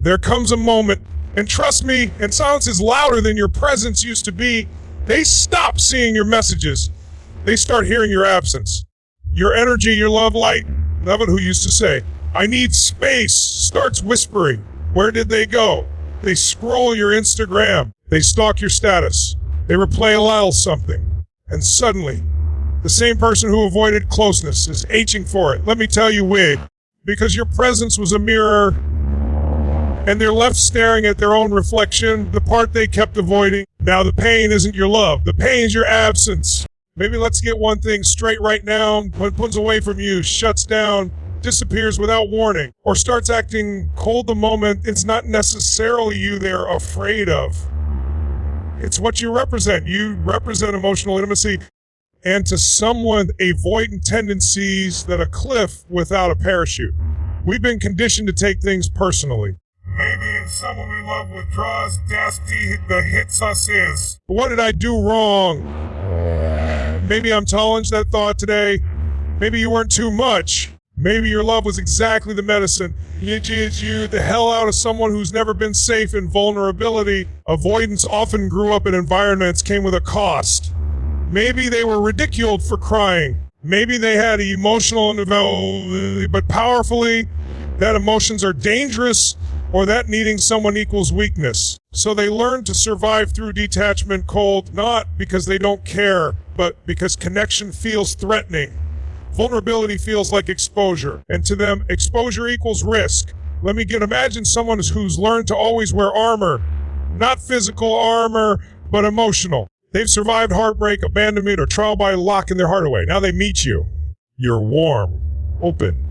there comes a moment, and trust me, and silence is louder than your presence used to be. They stop seeing your messages. They start hearing your absence. Your energy, your love light, Nevin, who used to say, I need space, starts whispering. Where did they go? They scroll your Instagram. They stalk your status. They replay a little something. And suddenly, the same person who avoided closeness is aching for it. Let me tell you why. Because your presence was a mirror, and they're left staring at their own reflection, the part they kept avoiding. Now the pain isn't your love. The pain is your absence. Maybe let's get one thing straight right now. When it pulls away from you, shuts down, disappears without warning, or starts acting cold the moment, it's not necessarily you they're afraid of. It's what you represent. You represent emotional intimacy. And to someone, avoidant tendencies that a cliff without a parachute. We've been conditioned to take things personally. Maybe it's someone we love withdraws, destiny that hits us is. What did I do wrong? Maybe I'm challenged that thought today. Maybe you weren't too much. Maybe your love was exactly the medicine. It's you the hell out of someone who's never been safe in vulnerability. Avoidance often grew up in environments came with a cost. Maybe they were ridiculed for crying. Maybe they had emotional but powerfully, that emotions are dangerous or that needing someone equals weakness. So they learn to survive through detachment cold, not because they don't care, but because connection feels threatening. Vulnerability feels like exposure, and to them, exposure equals risk. Imagine someone who's learned to always wear armor. Not physical armor, but emotional. They've survived heartbreak, abandonment, or trial by locking their heart away. Now they meet you. You're warm, open,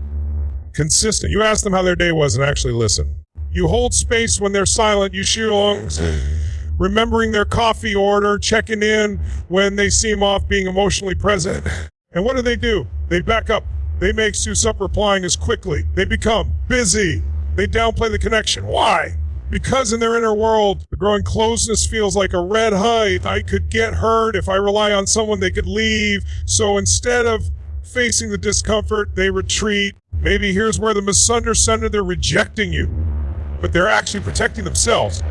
consistent. You ask them how their day was and actually listen. You hold space when they're silent. You shoot along, remembering their coffee order, checking in when they seem off, being emotionally present. And what do? They back up. They make Seuss up replying as quickly. They become busy. They downplay the connection. Why? Because in their inner world, the growing closeness feels like a red height. I could get hurt. If I rely on someone, they could leave. So instead of facing the discomfort, they retreat. Maybe here's where the misunderstanding, they're rejecting you, but they're actually protecting themselves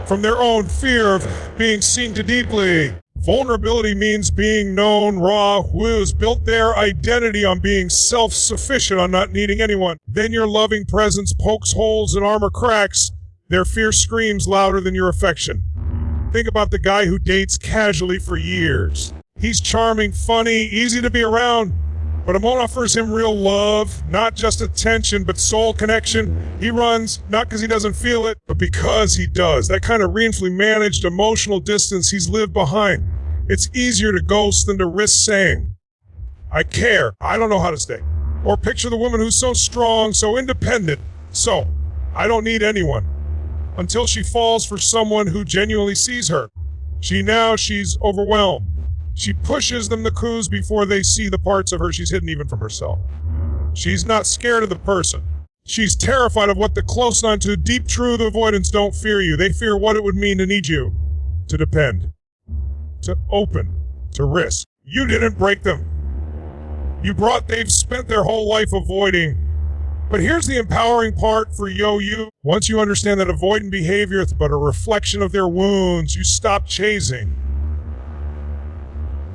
from their own fear of being seen too deeply. Vulnerability means being known raw, who's built their identity on being self-sufficient, on not needing anyone. Then your loving presence pokes holes and armor cracks. Their fear screams louder than your affection. Think about the guy who dates casually for years. He's charming, funny, easy to be around, but a woman offers him real love, not just attention, but soul connection. He runs, not because he doesn't feel it, but because he does. That kind of reinforcedly managed emotional distance he's lived behind. It's easier to ghost than to risk saying, I care, I don't know how to stay. Or picture the woman who's so strong, so independent, so I don't need anyone. Until she falls for someone who genuinely sees her. She's overwhelmed. She pushes them the coups before they see the parts of her she's hidden even from herself. She's not scared of the person. She's terrified of what the close on to deep truth avoidance don't fear you. They fear what it would mean to need you, to depend, to open, to risk. You didn't break them. They've spent their whole life avoiding. But here's the empowering part for you. Once you understand that avoidant behavior is but a reflection of their wounds, you stop chasing.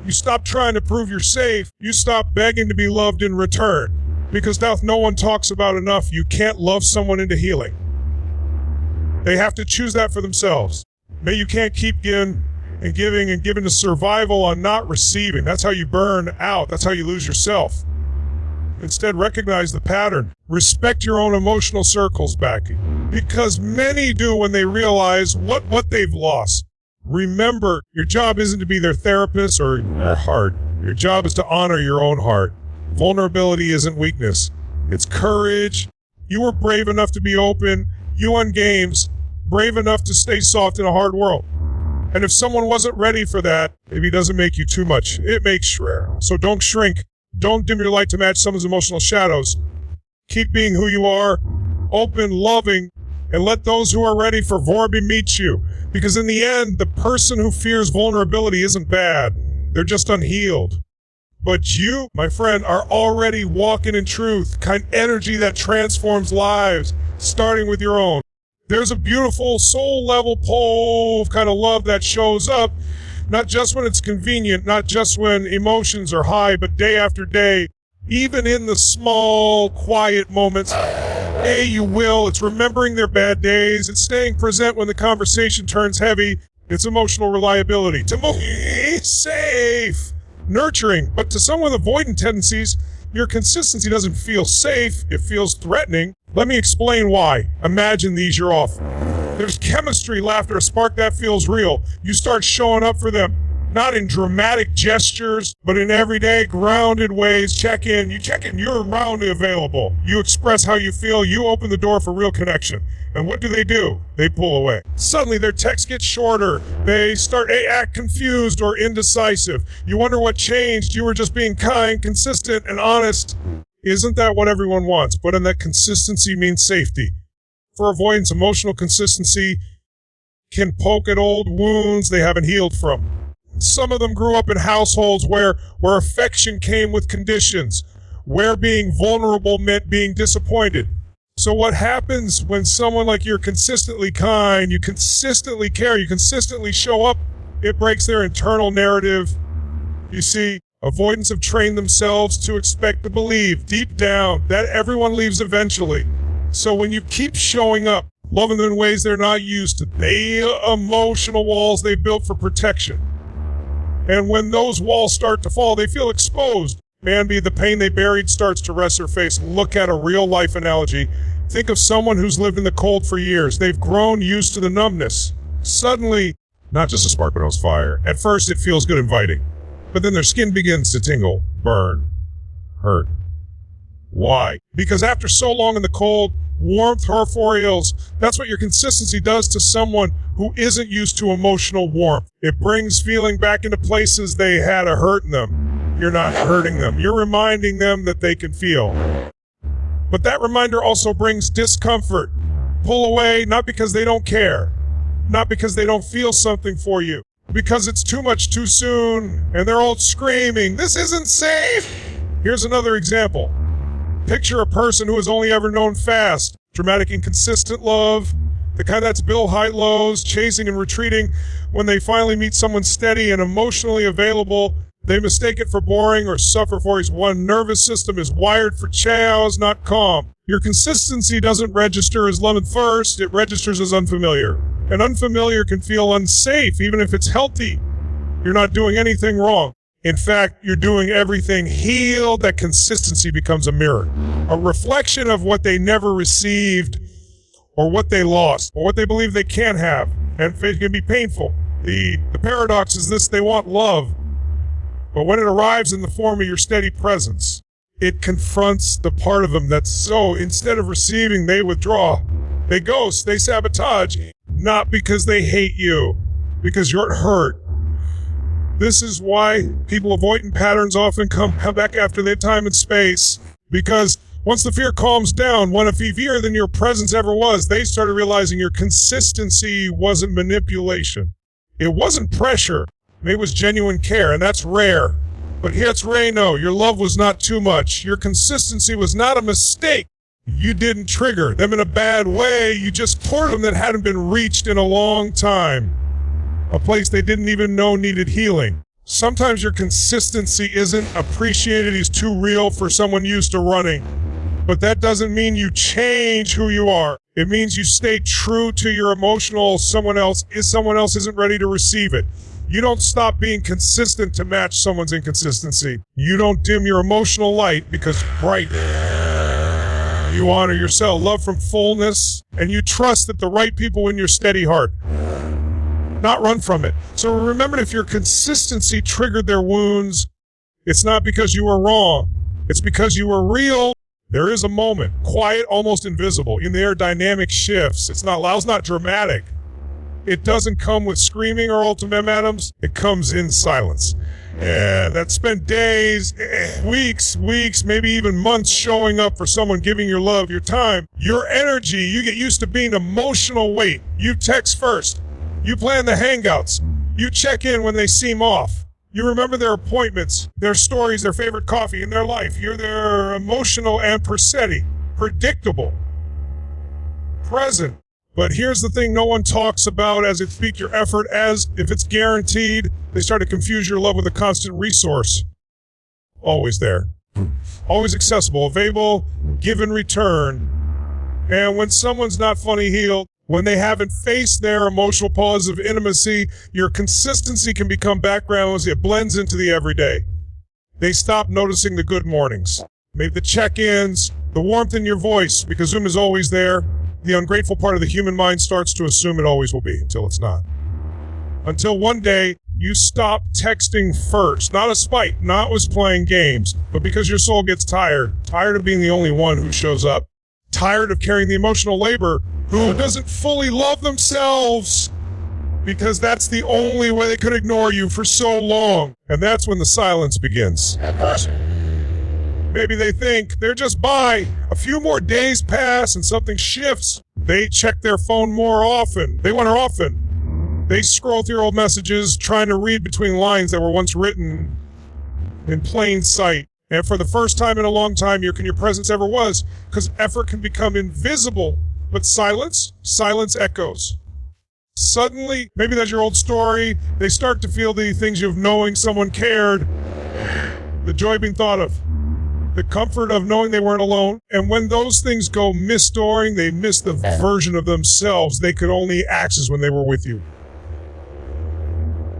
You stop trying to prove you're safe. You stop begging to be loved in return. Because now no one talks about enough, you can't love someone into healing. They have to choose that for themselves. You can't keep giving to survival on not receiving. That's how you burn out. That's how you lose yourself. Instead, recognize the pattern. Respect your own emotional circles, Becky. Because many do when they realize what they've lost. Remember, your job isn't to be their therapist or your heart. Your job is to honor your own heart. Vulnerability isn't weakness. It's courage. You were brave enough to be open. You won games. Brave enough to stay soft in a hard world. And if someone wasn't ready for that, maybe it doesn't make you too much. It makes you. So don't shrink. Don't dim your light to match someone's emotional shadows. Keep being who you are, open, loving, and let those who are ready for Vorby meet you. Because in the end, the person who fears vulnerability isn't bad. They're just unhealed. But you, my friend, are already walking in truth, kind of energy that transforms lives, starting with your own. There's a beautiful soul level pole of kind of love that shows up, not just when it's convenient, not just when emotions are high, but day after day, even in the small, quiet moments. Hey, you will. It's remembering their bad days. It's staying present when the conversation turns heavy. It's emotional reliability. To safe, nurturing. But to someone with avoidant tendencies, your consistency doesn't feel safe. It feels threatening. Let me explain why. Imagine these, you're off. There's chemistry, laughter, a spark that feels real. You start showing up for them. Not in dramatic gestures, but in everyday, grounded ways. Check in, you're roundly available. You express how you feel, you open the door for real connection. And what do? They pull away. Suddenly their text gets shorter. They act confused or indecisive. You wonder what changed. You were just being kind, consistent, and honest. Isn't that what everyone wants? But in that consistency means safety. For avoidance, emotional consistency can poke at old wounds they haven't healed from. Some of them grew up in households where affection came with conditions, where being vulnerable meant being disappointed. So what happens when someone like you're consistently kind, you consistently care, you consistently show up, it breaks their internal narrative. You see, avoidants have trained themselves to expect to believe deep down that everyone leaves eventually. So when you keep showing up, loving them in ways they're not used to, the emotional walls they built for protection. And when those walls start to fall, they feel exposed. The pain they buried starts to rest their face. Look at a real life analogy. Think of someone who's lived in the cold for years. They've grown used to the numbness. Suddenly, not just a spark, but it was fire. At first, it feels good inviting. But then their skin begins to tingle, burn, hurt. Why? Because after so long in the cold, warmth corporeals, that's what your consistency does to someone who isn't used to emotional warmth. It brings feeling back into places they had a hurt in them. You're not hurting them. You're reminding them that they can feel. But that reminder also brings discomfort. Pull away, not because they don't care, not because they don't feel something for you, because it's too much too soon, and they're all screaming, "This isn't safe!" Here's another example. Picture a person who has only ever known fast, dramatic and consistent love, the kind that's built high lows, chasing and retreating. When they finally meet someone steady and emotionally available, they mistake it for boring or suffer for his one nervous system is wired for chaos, not calm. Your consistency doesn't register as love at first, it registers as unfamiliar. And unfamiliar can feel unsafe, even if it's healthy. You're not doing anything wrong. In fact, you're doing everything healed. That consistency becomes a mirror, a reflection of what they never received or what they lost or what they believe they can't have. And it can be painful. The paradox is this: they want love, but when it arrives in the form of your steady presence, it confronts the part of them that's so, instead of receiving, they withdraw. They ghost, they sabotage, not because they hate you, because you're hurt. This is why people avoidant patterns often come back after their time and space. Because once the fear calms down, when if heavier than your presence ever was, they started realizing your consistency wasn't manipulation. It wasn't pressure. It was genuine care, and that's rare. But here's Reno. Your love was not too much. Your consistency was not a mistake. You didn't trigger them in a bad way. You just poured them that hadn't been reached in a long time. A place they didn't even know needed healing. Sometimes your consistency isn't appreciated, is too real for someone used to running. But that doesn't mean you change who you are. It means you stay true to your emotional someone else isn't ready to receive it. You don't stop being consistent to match someone's inconsistency. You don't dim your emotional light because bright. You honor yourself, love from fullness, and you trust that the right people in your steady heart. Not run from it. So remember, if your consistency triggered their wounds, it's not because you were wrong. It's because you were real. There is a moment, quiet, almost invisible. In the air, dynamic shifts. It's not loud, it's not dramatic. It doesn't come with screaming or ultimatums. It comes in silence. That spent days, weeks, maybe even months showing up for someone, giving your love, your time, your energy. You get used to being emotional weight. You text first. You plan the hangouts. You check in when they seem off. You remember their appointments, their stories, their favorite coffee in their life. You're their emotional and predictable, present. But here's the thing no one talks about as it speaks your effort, as if it's guaranteed. They start to confuse your love with a constant resource. Always there. Always accessible, available, give and return. And when someone's not funny healed, when they haven't faced their emotional pause of intimacy, your consistency can become background as it blends into the everyday. They stop noticing the good mornings, maybe the check-ins, the warmth in your voice, because Zoom is always there. The ungrateful part of the human mind starts to assume it always will be, until it's not. Until one day, you stop texting first. Not a spite, not was playing games, but because your soul gets tired of being the only one who shows up, tired of carrying the emotional labor, who doesn't fully love themselves, because that's the only way they could ignore you for so long. And that's when the silence begins. Maybe they think they're just by. A few more days pass and something shifts. They check their phone more often. They wonder often. They scroll through old messages, trying to read between lines that were once written in plain sight. And for the first time in a long time, your presence ever was, because effort can become invisible. But silence echoes. Suddenly, maybe that's your old story. They start to feel the things of knowing someone cared, the joy of being thought of, the comfort of knowing they weren't alone. And when those things go misstoring, they miss the version of themselves they could only access when they were with you.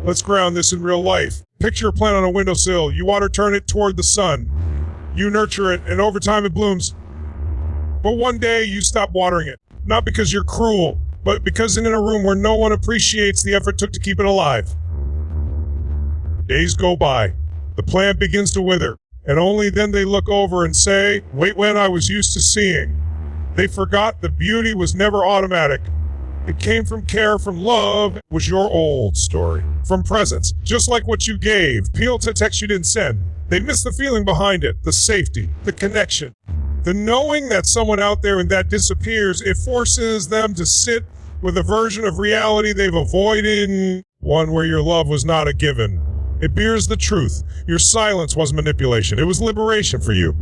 Let's ground this in real life. Picture a plant on a windowsill. You water turn it toward the sun. You nurture it, and over time it blooms. But one day you stop watering it. Not because you're cruel, but because in a room where no one appreciates the effort took to keep it alive. Days go by. The plant begins to wither. And only then they look over and say, wait, when I was used to seeing. They forgot the beauty was never automatic. It came from care, from love, was your old story. From presence, just like what you gave. Peel to text you didn't send. They miss the feeling behind it, the safety, the connection. The knowing that someone out there and that disappears, it forces them to sit with a version of reality they've avoided, one where your love was not a given. It bears the truth. Your silence was manipulation. It was liberation for you.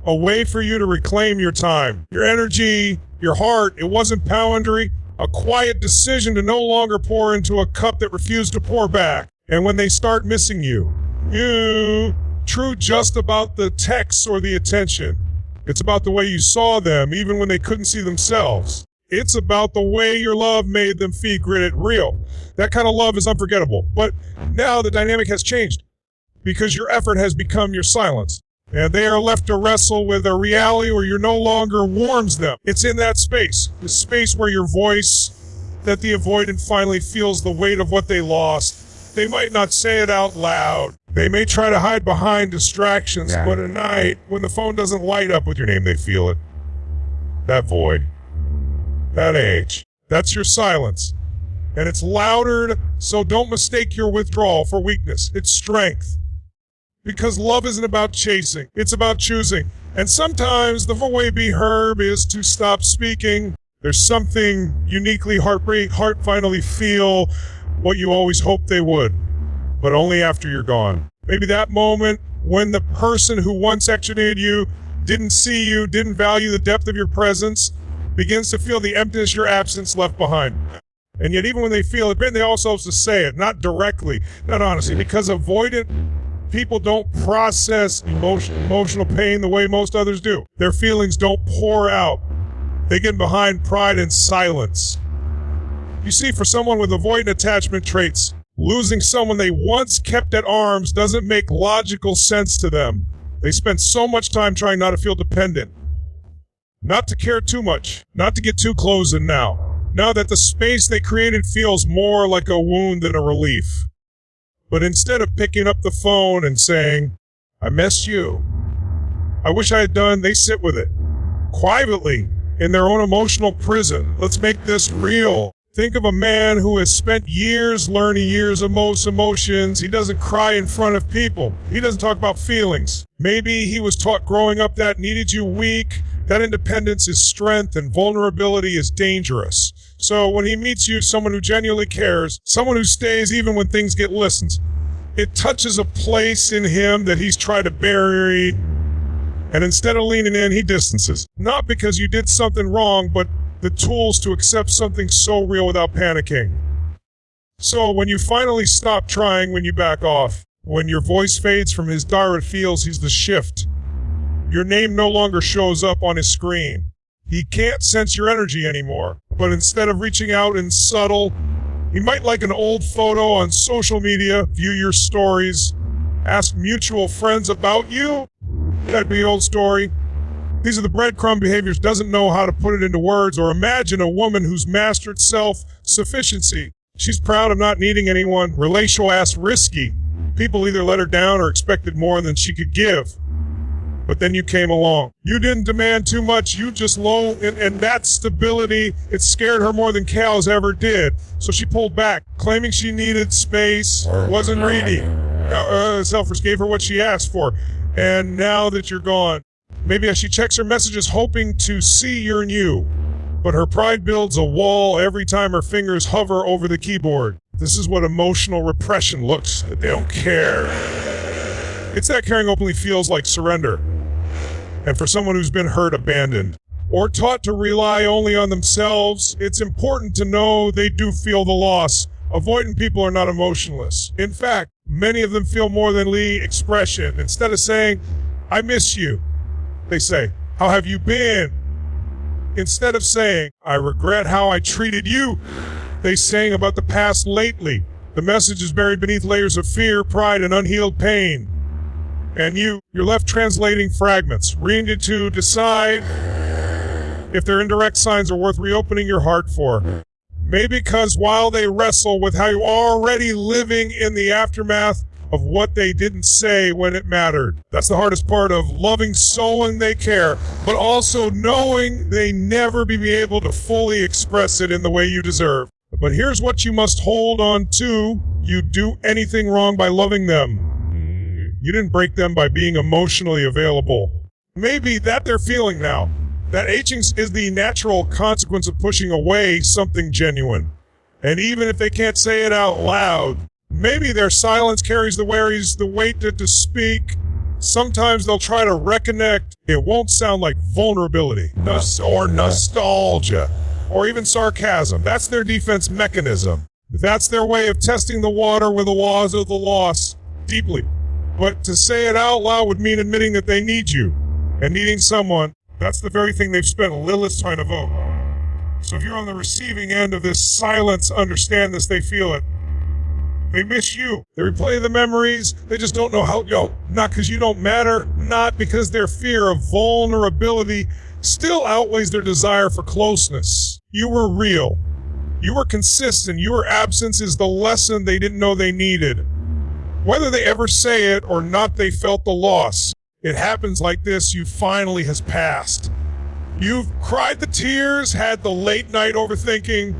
A way for you to reclaim your time, your energy, your heart. It wasn't boundary, a quiet decision to no longer pour into a cup that refused to pour back. And when they start missing you, true just about the texts or the attention. It's about the way you saw them, even when they couldn't see themselves. It's about the way your love made them feel gritted real. That kind of love is unforgettable. But now the dynamic has changed because your effort has become your silence. And they are left to wrestle with a reality where you're no longer warms them. It's in that space, the space where your voice, that the avoidant finally feels the weight of what they lost. They might not say it out loud. They may try to hide behind distractions, but at night, when the phone doesn't light up with your name, they feel it. That void. That age. That's your silence. And it's louder, so don't mistake your withdrawal for weakness. It's strength. Because love isn't about chasing. It's about choosing. And sometimes the way be heard is to stop speaking. There's something uniquely heartbreak, heart finally feel what you always hoped they would, but only after you're gone. Maybe that moment when the person who once exited you, didn't see you, didn't value the depth of your presence, begins to feel the emptiness your absence left behind. And yet even when they feel it, they also have to say it, not directly, not honestly, because avoidant people don't process emotional pain the way most others do. Their feelings don't pour out. They get behind pride and silence. You see, for someone with avoidant attachment traits, losing someone they once kept at arms doesn't make logical sense to them. They spent so much time trying not to feel dependent, not to care too much, not to get too close in now. Now that the space they created feels more like a wound than a relief. But instead of picking up the phone and saying, I miss you, I wish I had done, they sit with it, privately, in their own emotional prison. Let's make this real. Think of a man who has spent years learning years of most emotions. He doesn't cry in front of people. He doesn't talk about feelings. Maybe he was taught growing up that needed you weak, that independence is strength and vulnerability is dangerous. So when he meets you, someone who genuinely cares, someone who stays even when things get listens, It touches a place in him that he's tried to bury, and instead of leaning in, he distances. Not because you did something wrong, but the tools to accept something so real without panicking. So when you finally stop trying, when you back off, when your voice fades from his dire, it feels he's the shift. Your name no longer shows up on his screen. He can't sense your energy anymore. But instead of reaching out in subtle, he might like an old photo on social media, view your stories, ask mutual friends about you. That'd be an old story. These are the breadcrumb behaviors, doesn't know how to put it into words, or imagine a woman who's mastered self-sufficiency. She's proud of not needing anyone. Relational-ass risky. People either let her down or expected more than she could give. But then you came along. You didn't demand too much, you just low, and that stability, it scared her more than cows ever did. So she pulled back, claiming she needed space, wasn't greedy. Selfers gave her what she asked for. And now that you're gone, maybe as she checks her messages hoping to see you're new, but her pride builds a wall every time her fingers hover over the keyboard. This is what emotional repression looks, that they don't care. It's that caring openly feels like surrender. And for someone who's been hurt, abandoned, or taught to rely only on themselves, it's important to know they do feel the loss. Avoidant people are not emotionless. In fact, many of them feel more than expression. Instead of saying, I miss you, they say, how have you been? Instead of saying, I regret how I treated you, they sing about the past lately. The message is buried beneath layers of fear, pride, and unhealed pain. And you're left translating fragments, reading to decide if their indirect signs are worth reopening your heart for. Maybe because while they wrestle with how you're already living in the aftermath of what they didn't say when it mattered. That's the hardest part of loving someone they care, but also knowing they never be able to fully express it in the way you deserve. But here's what you must hold on to. You do anything wrong by loving them. You didn't break them by being emotionally available. Maybe that they're feeling now. That aging is the natural consequence of pushing away something genuine. And even if they can't say it out loud, maybe their silence carries the weight to speak. Sometimes they'll try to reconnect. It won't sound like vulnerability or nostalgia or even sarcasm. That's their defense mechanism. That's their way of testing the water with the laws of the loss deeply. But to say it out loud would mean admitting that they need you. And needing someone, that's the very thing they've spent Lilith trying to vote. So if you're on the receiving end of this silence, understand this, they feel it. They miss you. They replay the memories. They just don't know how, not because you don't matter, not because their fear of vulnerability still outweighs their desire for closeness. You were real. You were consistent. Your absence is the lesson they didn't know they needed. Whether they ever say it or not, they felt the loss. It happens like this, you finally has passed. You've cried the tears, had the late night overthinking,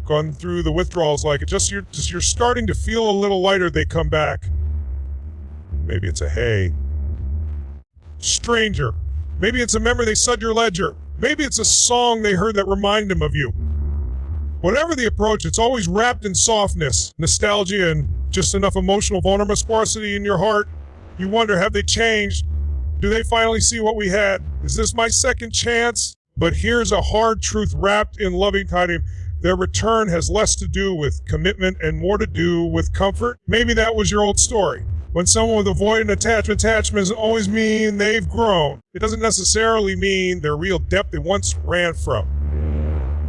gone through the withdrawals like it. You're starting to feel a little lighter, they come back. Maybe it's a hey. Stranger. Maybe it's a memory they sud your ledger. Maybe it's a song they heard that reminded them of you. Whatever the approach, it's always wrapped in softness, nostalgia, and just enough emotional vulnerability in your heart. You wonder, have they changed? Do they finally see what we had? Is this my second chance? But here's a hard truth wrapped in loving kindness. Their return has less to do with commitment and more to do with comfort. Maybe that was your old story. When someone with avoidant attachment doesn't always mean they've grown. It doesn't necessarily mean their real depth they once ran from.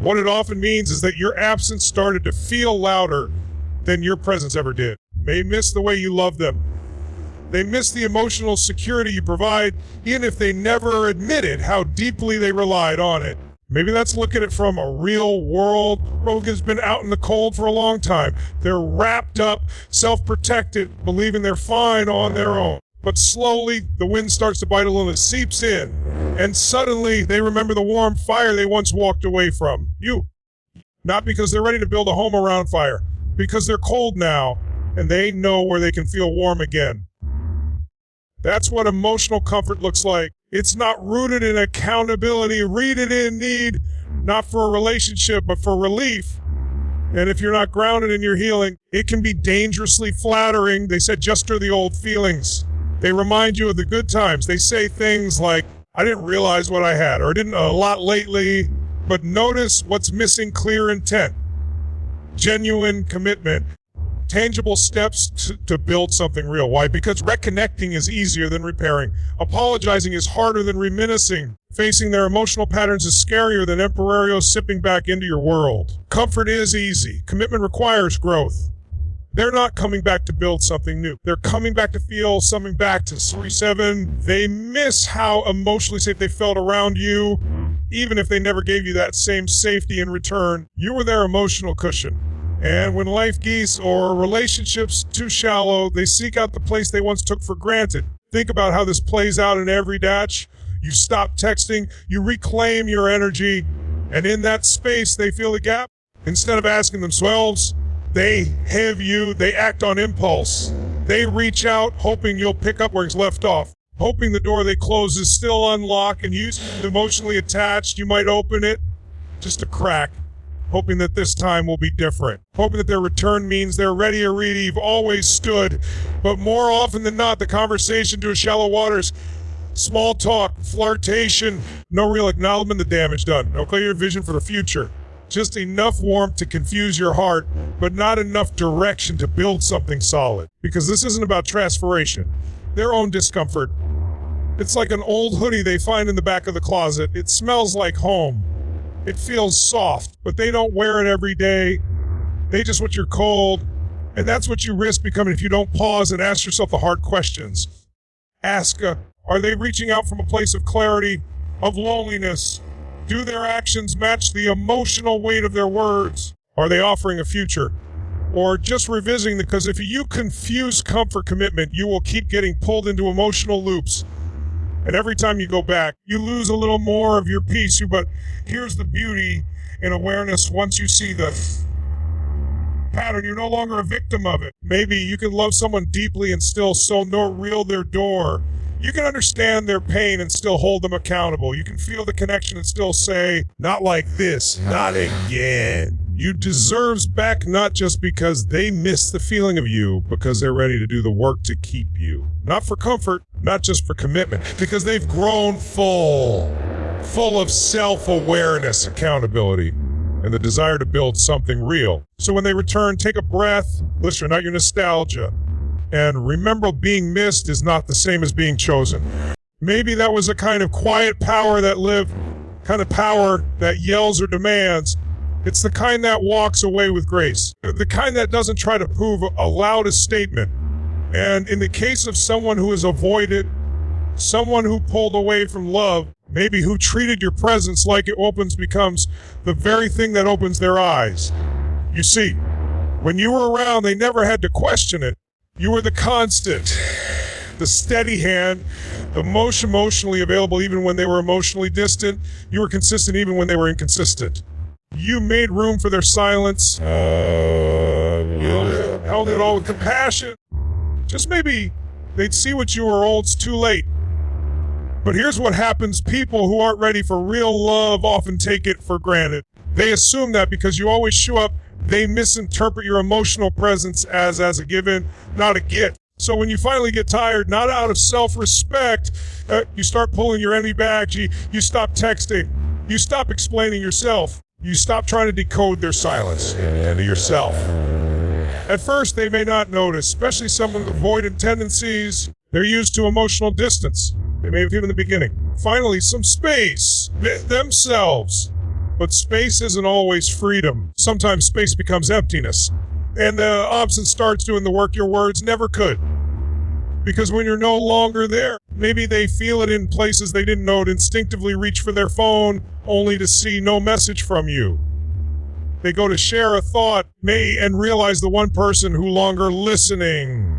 What it often means is that your absence started to feel louder than your presence ever did. They miss the way you love them. They miss the emotional security you provide, even if they never admitted how deeply they relied on it. Maybe that's looking at it from a real world. Rogue has been out in the cold for a long time. They're wrapped up, self-protected, believing they're fine on their own. But slowly, the wind starts to bite a little, it seeps in. And suddenly, they remember the warm fire they once walked away from. You. Not because they're ready to build a home around fire. Because they're cold now, and they know where they can feel warm again. That's what emotional comfort looks like. It's not rooted in accountability, rooted in need, not for a relationship, but for relief. And if you're not grounded in your healing, it can be dangerously flattering. They said, just are the old feelings. They remind you of the good times. They say things like, I didn't realize what I had, or I didn't a lot lately, but notice what's missing: clear intent, genuine commitment, tangible steps to build something real. Why? Because reconnecting is easier than repairing. Apologizing is harder than reminiscing. Facing their emotional patterns is scarier than temporarily sipping back into your world. Comfort is easy. Commitment requires growth. They're not coming back to build something new. They're coming back to feel something back to 37. They miss how emotionally safe they felt around you, even if they never gave you that same safety in return. You were their emotional cushion. And when life geese or relationships too shallow, they seek out the place they once took for granted. Think about how this plays out in every detach. You stop texting, you reclaim your energy, and in that space, they feel the gap. Instead of asking themselves, they have you, they act on impulse. They reach out, hoping you'll pick up where it's left off, hoping the door they close is still unlocked, and you, emotionally attached, you might open it, just a crack, hoping that this time will be different, hoping that their return means they're ready or ready. You've always stood, but more often than not, the conversation to shallow waters, small talk, flirtation, no real acknowledgement of the damage done, no clear vision for the future. Just enough warmth to confuse your heart, but not enough direction to build something solid. Because this isn't about transformation, their own discomfort. It's like an old hoodie they find in the back of the closet. It smells like home. It feels soft, but they don't wear it every day. They just want your cold. And that's what you risk becoming if you don't pause and ask yourself the hard questions. Ask, are they reaching out from a place of clarity, of loneliness? Do their actions match the emotional weight of their words? Are they offering a future? Or just revisiting? Because if you confuse comfort commitment, you will keep getting pulled into emotional loops. And every time you go back, you lose a little more of your peace. But here's the beauty in awareness. Once you see the pattern, you're no longer a victim of it. Maybe you can love someone deeply and still so nor reel their door. You can understand their pain and still hold them accountable. You can feel the connection and still say, not like this, not again. You deserves back not just because they miss the feeling of you, because they're ready to do the work to keep you. Not for comfort, not just for commitment, because they've grown full of self-awareness, accountability, and the desire to build something real. So when they return, take a breath, listen, not your nostalgia. And remember, being missed is not the same as being chosen. Maybe that was a kind of quiet power that lived, kind of power that yells or demands. It's the kind that walks away with grace, the kind that doesn't try to prove a loudest statement. And in the case of someone who is avoided, someone who pulled away from love, maybe who treated your presence like it opens becomes the very thing that opens their eyes. You see, when you were around, they never had to question it. You were the constant, the steady hand, the most emotionally available even when they were emotionally distant. You were consistent even when they were inconsistent. You made room for their silence, held it all with compassion. Just maybe they'd see what you were old's too late. But here's what happens. People who aren't ready for real love often take it for granted. They assume that because you always show up, they misinterpret your emotional presence as a given, not a gift. So when you finally get tired, not out of self-respect, you start pulling your enemy back. You stop texting. You stop explaining yourself. You stop trying to decode their silence and yourself. At first, they may not notice, especially someone with avoidant tendencies. They're used to emotional distance. They may have given the beginning. Finally, some space. Themselves. But space isn't always freedom. Sometimes space becomes emptiness. And the opposite starts doing the work your words never could. Because when you're no longer there, maybe they feel it in places they didn't know, to instinctively reach for their phone only to see no message from you. They go to share a thought, and realize the one person who longer listening.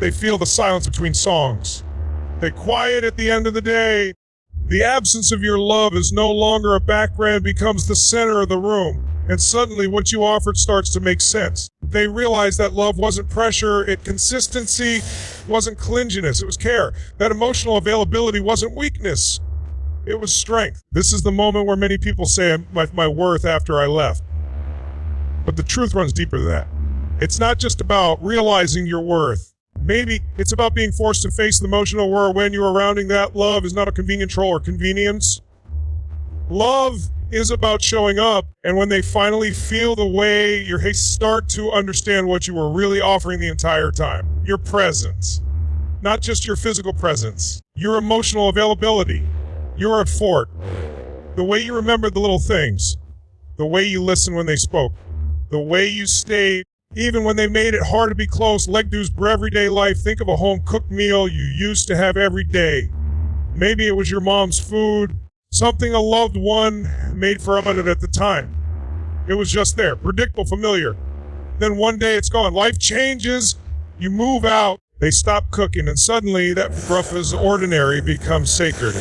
They feel the silence between songs. They quiet at the end of the day. The absence of your love is no longer a background, becomes the center of the room. And suddenly what you offered starts to make sense. They realize that love wasn't pressure, consistency wasn't clinginess, it was care. That emotional availability wasn't weakness, it was strength. This is the moment where many people say my worth after I left. But the truth runs deeper than that. It's not just about realizing your worth. Maybe it's about being forced to face the emotional where when you're surrounding that love is not a convenient troll or convenience. Love is about showing up, and when they finally feel the way, you start to understand what you were really offering the entire time. Your presence. Not just your physical presence. Your emotional availability. Your effort. The way you remembered the little things. The way you listened when they spoke. The way you stayed, even when they made it hard to be close. Leg dues for everyday life. Think of a home-cooked meal you used to have every day. Maybe it was your mom's food. Something a loved one made for everyone at the time. It was just there, predictable, familiar. Then one day it's gone. Life changes. You move out. They stop cooking, and suddenly that rough as ordinary becomes sacred.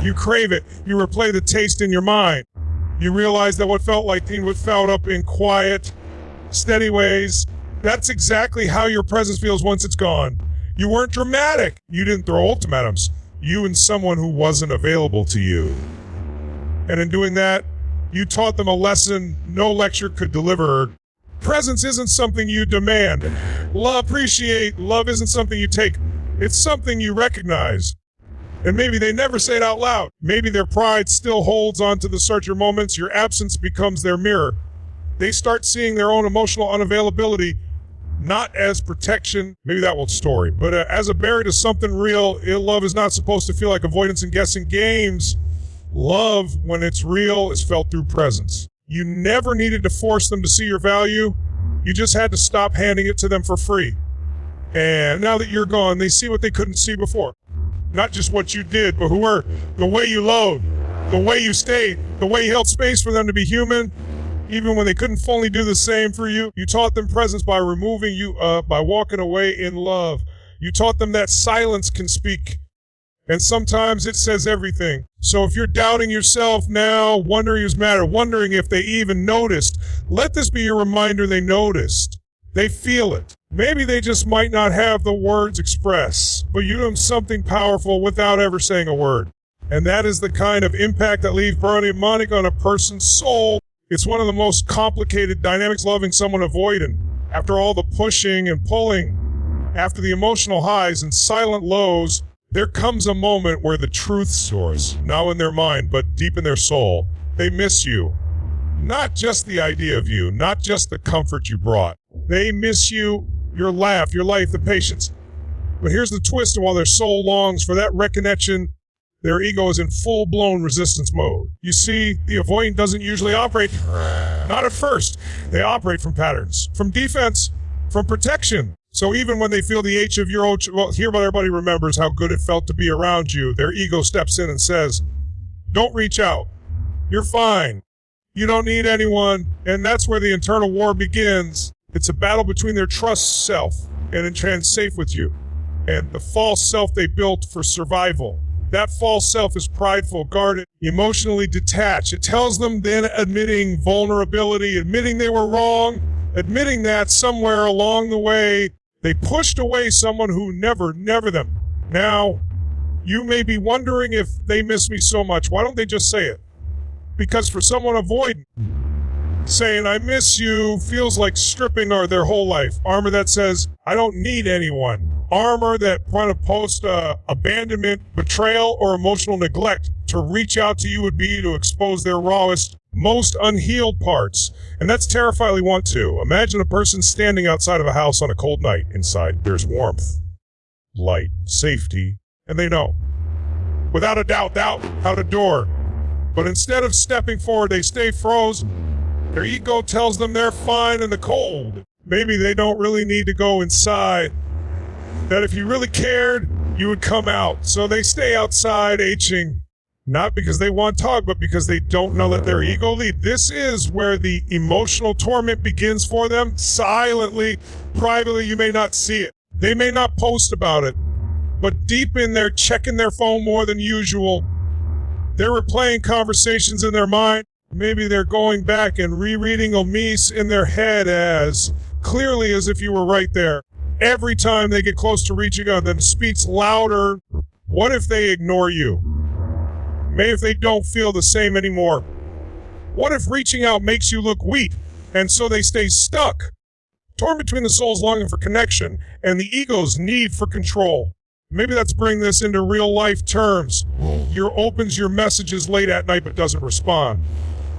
You crave it. You replay the taste in your mind. You realize that what felt like teen was felt up in quiet, steady ways. That's exactly how your presence feels once it's gone. You weren't dramatic. You didn't throw ultimatums. You and someone who wasn't available to you. And in doing that, you taught them a lesson no lecture could deliver. Presence isn't something you demand. Love isn't something you take. It's something you recognize. And maybe they never say it out loud. Maybe their pride still holds on to the searcher moments. Your absence becomes their mirror. They start seeing their own emotional unavailability, not as protection, maybe that old story, but as a barrier to something real. Love is not supposed to feel like avoidance and guessing games. Love, when it's real, is felt through presence. You never needed to force them to see your value. You just had to stop handing it to them for free. And now that you're gone, they see what they couldn't see before. Not just what you did, but the way you loved, the way you stayed, the way you held space for them to be human. Even when they couldn't fully do the same for you, you taught them presence by by walking away in love. You taught them that silence can speak, and sometimes it says everything. So if you're doubting yourself now, wondering who's matter, wondering if they even noticed, let this be your reminder they noticed. They feel it. Maybe they just might not have the words express, but you do something powerful without ever saying a word. And that is the kind of impact that leaves permanent mark on a person's soul. It's one of the most complicated dynamics, loving someone avoidant. After all the pushing and pulling, after the emotional highs and silent lows, there comes a moment where the truth soars, not in their mind, but deep in their soul. They miss you. Not just the idea of you, not just the comfort you brought. They miss you, your laugh, your life, the patience. But here's the twist, and while their soul longs for that reconnection, their ego is in full-blown resistance mode. You see, the avoidant doesn't usually operate, not at first. They operate from patterns, from defense, from protection. So even when they feel the H of your own, well, here everybody remembers how good it felt to be around you, their ego steps in and says, don't reach out. You're fine. You don't need anyone. And that's where the internal war begins. It's a battle between their trust self and trans safe with you, and the false self they built for survival. That false self is prideful, guarded, emotionally detached. It tells them then admitting vulnerability, admitting they were wrong, admitting that somewhere along the way, they pushed away someone who never them. Now, you may be wondering if they miss me so much. Why don't they just say it? Because for someone avoidant, saying I miss you feels like stripping their whole life. Armor that says, I don't need anyone. Armor that front of post abandonment, betrayal, or emotional neglect. To reach out to you would be to expose their rawest, most unhealed parts. And that's terrifyingly want to. Imagine a person standing outside of a house on a cold night. Inside, there's warmth, light, safety, and they know. Without a doubt, out a door. But instead of stepping forward, they stay frozen. Their ego tells them they're fine in the cold. Maybe they don't really need to go inside. That if you really cared, you would come out. So they stay outside aching. Not because they want to talk, but because they don't know that their ego lead. This is where the emotional torment begins for them. Silently, privately, you may not see it. They may not post about it. But deep in there, checking their phone more than usual. They're replaying conversations in their mind. Maybe they're going back and rereading Omise in their head as clearly as if you were right there. Every time they get close to reaching out, then speaks louder. What if they ignore you? Maybe if they don't feel the same anymore. What if reaching out makes you look weak And so they stay stuck, torn between the soul's longing for connection and the ego's need for control. Maybe let's bring this into real life terms. You opens your messages late at night but doesn't respond.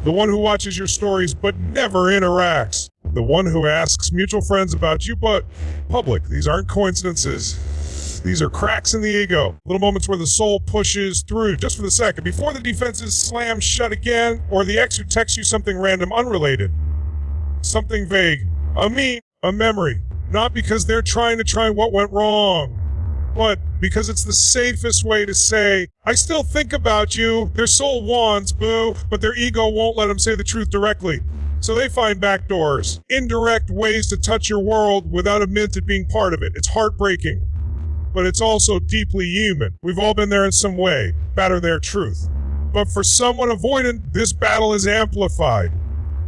The one who watches your stories but never interacts. The one who asks mutual friends about you but public. These aren't coincidences. These are cracks in the ego. Little moments where the soul pushes through just for the second before the defenses slam shut again, or the ex who texts you something random unrelated. Something vague. A meme. A memory. Not because they're trying what went wrong, but because it's the safest way to say, I still think about you. Their soul wants, boo, but their ego won't let them say the truth directly. So they find backdoors, indirect ways to touch your world without admitting being part of it. It's heartbreaking, but it's also deeply human. We've all been there in some way, batter their truth. But for someone avoidant, this battle is amplified.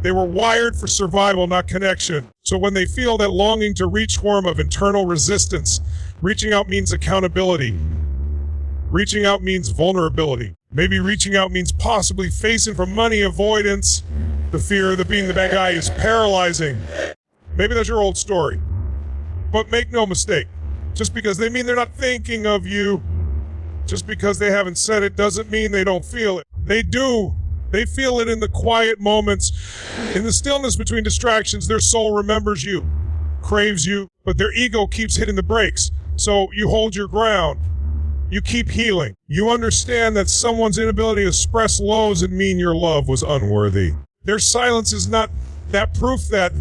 They were wired for survival, not connection. So when they feel that longing to reach form of internal resistance, reaching out means accountability. Reaching out means vulnerability. Maybe reaching out means possibly facing for money avoidance. The fear of being the bad guy is paralyzing. Maybe that's your old story. But make no mistake, just because they mean they're not thinking of you, just because they haven't said it doesn't mean they don't feel it. They do. They feel it in the quiet moments, in the stillness between distractions. Their soul remembers you, craves you, but their ego keeps hitting the brakes. So you hold your ground. You keep healing. You understand that someone's inability to express low doesn't mean your love was unworthy. Their silence is not that proof that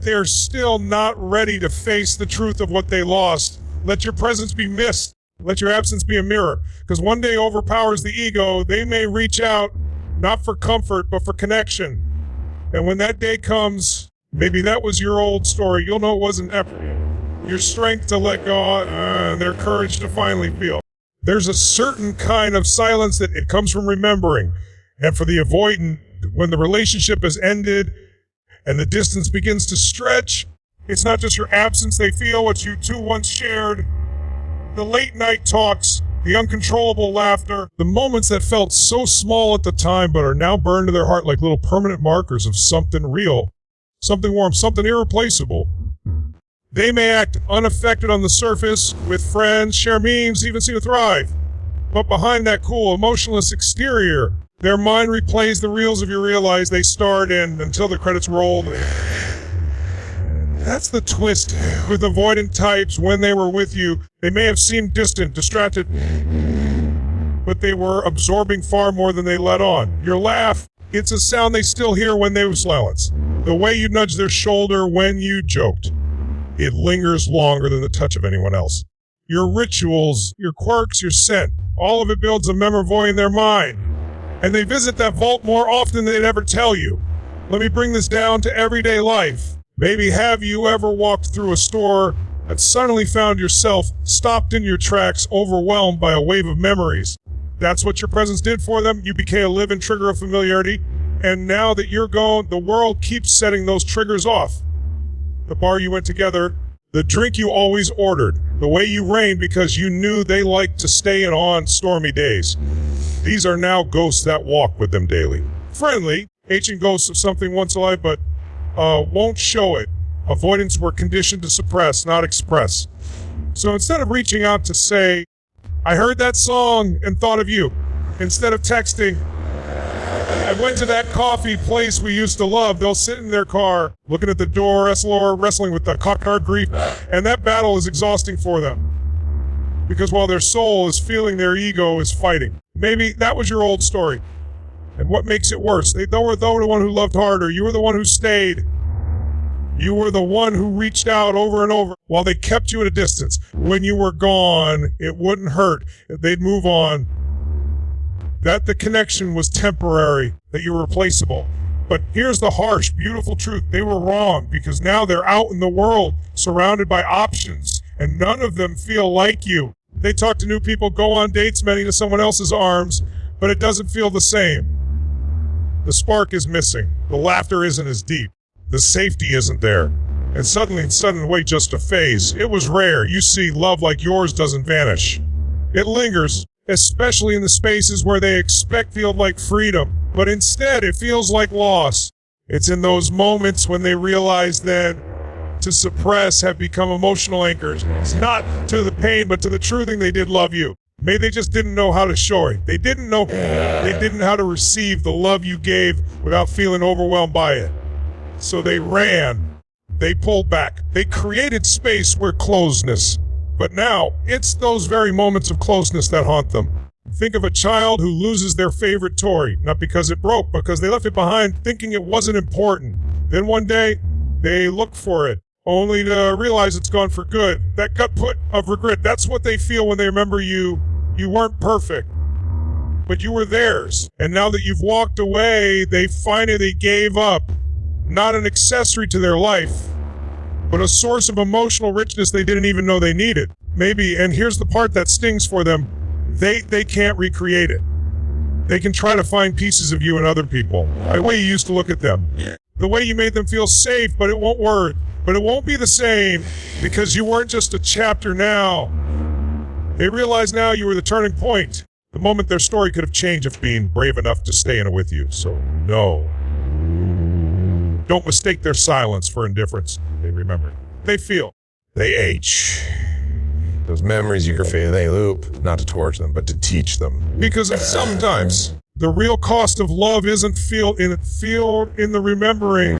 they're still not ready to face the truth of what they lost. Let your presence be missed. Let your absence be a mirror. Because one day overpowers the ego. They may reach out, not for comfort, but for connection. And when that day comes, maybe that was your old story. You'll know it wasn't ever. Your strength to let go, and their courage to finally feel. There's a certain kind of silence that it comes from remembering. And for the avoidant, when the relationship has ended and the distance begins to stretch, it's not just your absence they feel, what you two once shared. The late night talks, the uncontrollable laughter, the moments that felt so small at the time but are now burned to their heart like little permanent markers of something real, something warm, something irreplaceable. They may act unaffected on the surface, with friends, share memes, even seem to thrive. But behind that cool, emotionless exterior, their mind replays the reels of you realize they starred in until the credits rolled. That's the twist with avoidant types. When they were with you, they may have seemed distant, distracted, but they were absorbing far more than they let on. Your laugh, it's a sound they still hear when they were silenced. The way you nudged their shoulder when you joked. It lingers longer than the touch of anyone else. Your rituals, your quirks, your scent, all of it builds a memory in their mind. And they visit that vault more often than they'd ever tell you. Let me bring this down to everyday life. Maybe have you ever walked through a store and suddenly found yourself stopped in your tracks, overwhelmed by a wave of memories? That's what your presence did for them. You became a living trigger of familiarity. And now that you're gone, the world keeps setting those triggers off. The bar you went together, the drink you always ordered, the way you reigned because you knew they liked to stay in on stormy days. These are now ghosts that walk with them daily. Friendly, ancient ghosts of something once alive, but won't show it. Avoidants were conditioned to suppress, not express. So instead of reaching out to say, I heard that song and thought of you, instead of texting, I went to that coffee place we used to love, they'll sit in their car, looking at the door, wrestling with the cockeyed grief, and that battle is exhausting for them. Because while their soul is feeling, their ego is fighting. Maybe that was your old story. And what makes it worse? They were the one who loved harder. You were the one who stayed. You were the one who reached out over and over while they kept you at a distance. When you were gone, it wouldn't hurt. They'd move on. That the connection was temporary, that you were replaceable. But here's the harsh, beautiful truth. They were wrong because now they're out in the world, surrounded by options, and none of them feel like you. They talk to new people, go on dates, many to someone else's arms, but it doesn't feel the same. The spark is missing. The laughter isn't as deep. The safety isn't there. And suddenly, in sudden way, just a phase. It was rare. You see, love like yours doesn't vanish. It lingers, especially in the spaces where they expect feel like freedom. But instead, it feels like loss. It's in those moments when they realize that to suppress have become emotional anchors. It's not to the pain, but to the true thing they did love you. Maybe they just didn't know how to show it. They didn't know how to receive the love you gave without feeling overwhelmed by it. So they ran. They pulled back. They created space where closeness. But now, it's those very moments of closeness that haunt them. Think of a child who loses their favorite toy, not because it broke, because they left it behind thinking it wasn't important. Then one day, they look for it, only to realize it's gone for good. That gut put of regret, that's what they feel when they remember you. You weren't perfect, but you were theirs. And now that you've walked away, they finally gave up. Not an accessory to their life, but a source of emotional richness they didn't even know they needed. Maybe, and here's the part that stings for them, they can't recreate it. They can try to find pieces of you in other people. The way you used to look at them. The way you made them feel safe, but it won't work. But it won't be the same because you weren't just a chapter now. They realize now you were the turning point. The moment their story could have changed if being brave enough to stay in it with you. So no. Don't mistake their silence for indifference. They remember. They feel. They age. Those memories you create, they loop, not to torture them, but to teach them. Because sometimes the real cost of love isn't feel in the remembering.